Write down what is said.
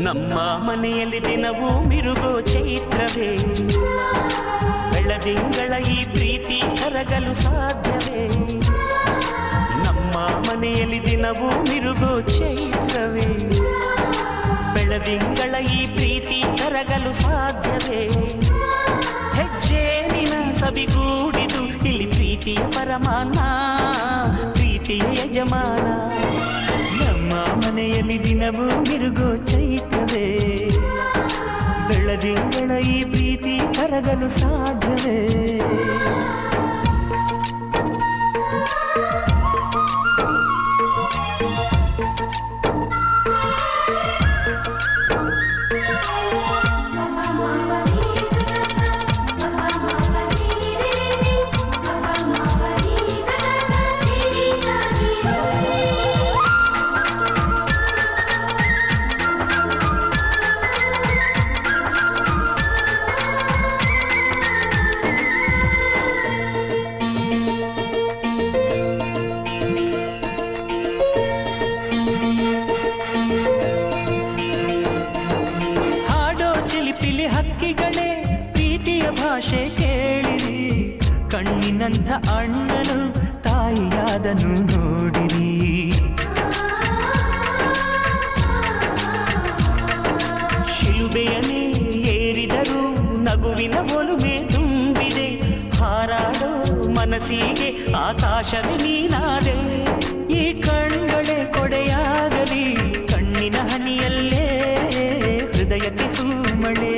ನಮ್ಮ ಮನೆಯಲ್ಲಿ ದಿನವೂ ಮಿರುಗೋ ಚೈತ್ರವೇ, ಬೆಳದಿಂಗಳ ಈ ಪ್ರೀತಿ ಕರಗಲು ಸಾಧ್ಯವೇ? ನಮ್ಮ ಮನೆಯಲ್ಲಿ ದಿನವೂ ಮಿರುಗೋ ಚೈತ್ರವೇ, ಬೆಳದಿಂಗಳ ಈ ಪ್ರೀತಿ ಕರಗಲು ಸಾಧ್ಯವೇ? ಹೆಜ್ಜೇನಿನ ಸಬಿಗೂಡಿದು ಇಲ್ಲಿ ಪ್ರೀತಿಯ ಪರಮಾನ, ಪ್ರೀತಿಯ ಯಜಮಾನ. ನಮ್ಮ ಮನೆಯಲ್ಲಿ ದಿನವೂ ಮಿರುಗೋ ಚೈತ್ರವೇ, ಬೆಳದಿಂಗಳ ಈ ಪ್ರೀತಿ ಕರಗಲು ಸಾಧ್ಯವೇ? ಹಕ್ಕಿಗಳೇ ಪ್ರೀತಿಯ ಭಾಷೆ ಕೇಳಿರಿ, ಕಣ್ಣಿನಂಥ ಅಣ್ಣನು ತಾಯಿಯಾದನು ನೋಡಿರಿ. ಶಿಲುಬೆಯನ್ನೇ ಏರಿದರೂ ನಗುವಿನ ಒಲುಮೆ ತುಂಬಿದೆ, ಹಾರಾಡೋ ಮನಸ್ಸಿಗೆ ಆಕಾಶವೇ ನೀನಾದೆ. ಈ ಕಣ್ಗಳೇ ಕೊಡೆಯಾಗಲಿ, ಕಣ್ಣಿನ ಹನಿಯಲ್ಲೇ ಹೃದಯಕ್ಕೆ ತೂಮಳೆ.